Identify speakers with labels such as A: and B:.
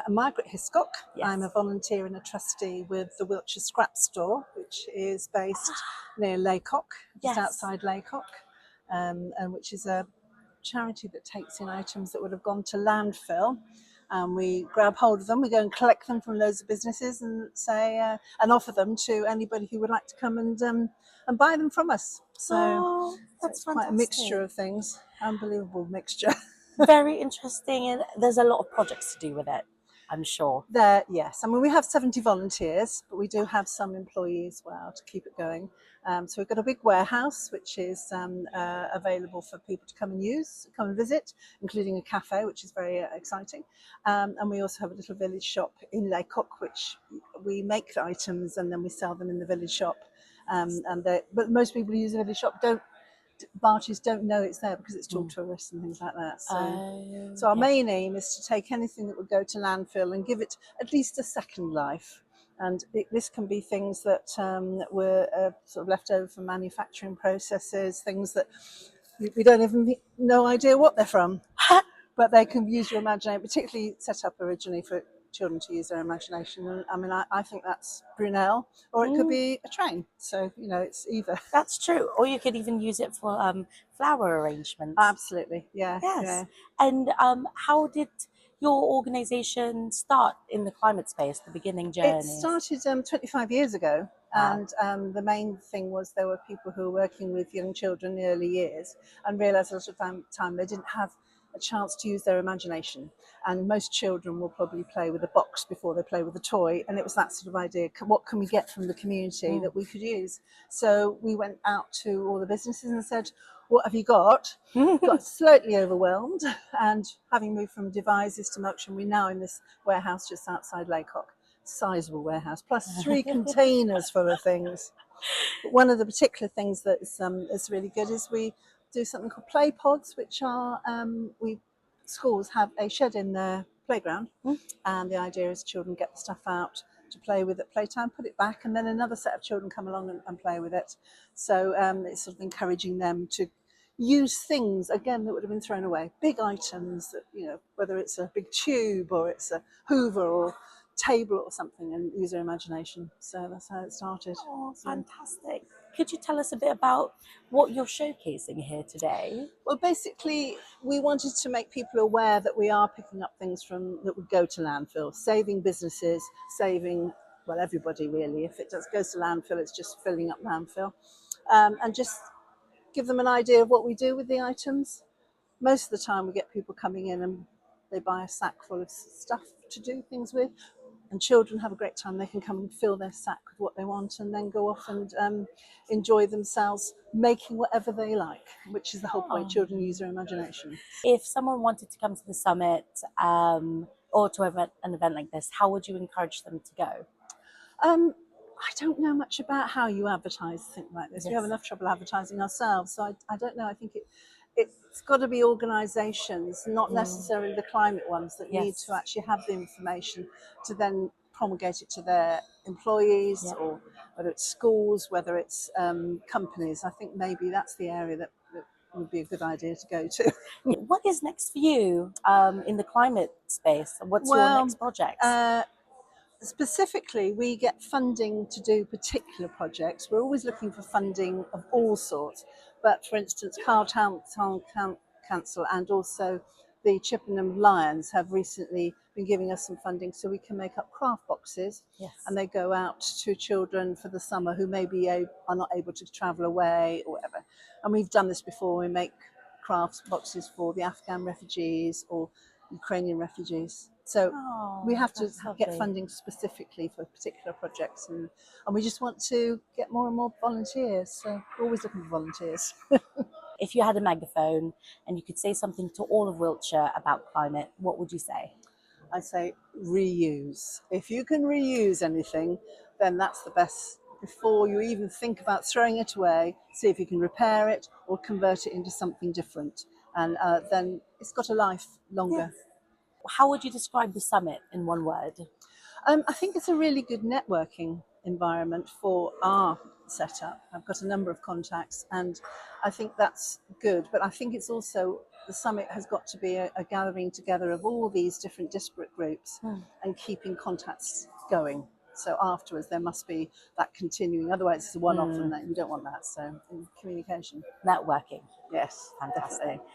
A: Margaret Hiscock.
B: Yes.
A: I'm a volunteer and a trustee with the Wiltshire Scrapstore, which is based near Laycock, just
B: Yes.
A: outside Laycock, and which is a charity that takes in items that would have gone to landfill. We grab hold of them, we go and collect them from loads of businesses and say and offer them to anybody who would like to come and buy them from us. So
B: That's
A: it's
B: fantastic.
A: quite a mixture of things, unbelievable mixture.
B: Very interesting, and there's a lot of projects to do with it, I'm sure.
A: Yes, I mean we have 70 volunteers, but we do have some employees as well to keep it going. So we've got a big warehouse which is available for people to come and visit, including a cafe, which is very exciting. And we also have a little village shop in Laycock, which we make the items and then we sell them in the village shop. But most people who use the village shop Barties don't know it's there because it's to tourists and things like that. So our main aim is to take anything that would go to landfill and give it at least a second life. And this can be things that were sort of left over from manufacturing processes, things that we don't even no idea what they're from, but they can use your imagination, particularly set up originally for children to use their imagination. And I mean, I think that's Brunel, or it could be a train. So, it's either.
B: That's true. Or you could even use it for flower arrangements.
A: Absolutely, yeah.
B: Yes.
A: Yeah.
B: And how did your organisation start in the climate space, the beginning journey?
A: It started 25 years ago.
B: Wow.
A: And the main thing was there were people who were working with young children in the early years and realised a lot of time they didn't have a chance to use their imagination. And most children will probably play with a box before they play with a toy. And it was that sort of idea, what can we get from the community that we could use? So we went out to all the businesses and said, what have you got? Got slightly overwhelmed. And having moved from Devizes to Melksham, we're now in this warehouse just outside Laycock. Sizable warehouse, plus 3 containers full of things. But one of the particular things that's really good is we do something called play pods, which are schools have a shed in their playground, and the idea is children get the stuff out to play with at playtime, put it back, and then another set of children come along and play with it. So it's sort of encouraging them to use things again that would have been thrown away, big items that whether it's a big tube or it's a Hoover or table or something, and use their imagination. So that's how it started.
B: Oh, fantastic. Could you tell us a bit about what you're showcasing here today?
A: Well, basically, we wanted to make people aware that we are picking up things that would go to landfill, saving businesses, saving, well, everybody really. If it goes to landfill, it's just filling up landfill. And just give them an idea of what we do with the items. Most of the time we get people coming in and they buy a sack full of stuff to do things with. And children have a great time. They can come and fill their sack with what they want and then go off and enjoy themselves making whatever they like, which is the whole point. Children use their imagination.
B: If someone wanted to come to the summit or to an event like this, how would you encourage them to go?
A: I don't know much about how you advertise things like this.
B: Yes.
A: We have enough trouble advertising ourselves, so I don't know. I think it's got to be organisations, not necessarily the climate ones, that need to actually have the information to then promulgate it to their employees, or whether it's schools, whether it's companies. I think maybe that's the area that would be a good idea to go to.
B: What is next for you in the climate space? What's your next project?
A: Specifically, we get funding to do particular projects. We're always looking for funding of all sorts. But for instance, Carl Town Council and also the Chippenham Lions have recently been giving us some funding so we can make up craft boxes.
B: Yes.
A: And they go out to children for the summer who maybe are not able to travel away or whatever. And we've done this before. We make craft boxes for the Afghan refugees or Ukrainian refugees. So we have to get funding specifically for particular projects, and we just want to get more and more volunteers. So we're always looking for volunteers.
B: If you had a megaphone and you could say something to all of Wiltshire about climate, what would you say?
A: I say reuse. If you can reuse anything, then that's the best. Before you even think about throwing it away, see if you can repair it or convert it into something different. And then it's got a life longer.
B: Yes. How would you describe the summit in one word?
A: I think it's a really good networking environment for our setup. I've got a number of contacts and I think that's good, but I think it's also the summit has got to be a gathering together of all these different disparate groups and keeping contacts going. So afterwards, there must be that continuing. Otherwise, it's a one-off, and that you don't want that. So, in communication.
B: Networking.
A: Yes,
B: Fantastic.
A: definitely.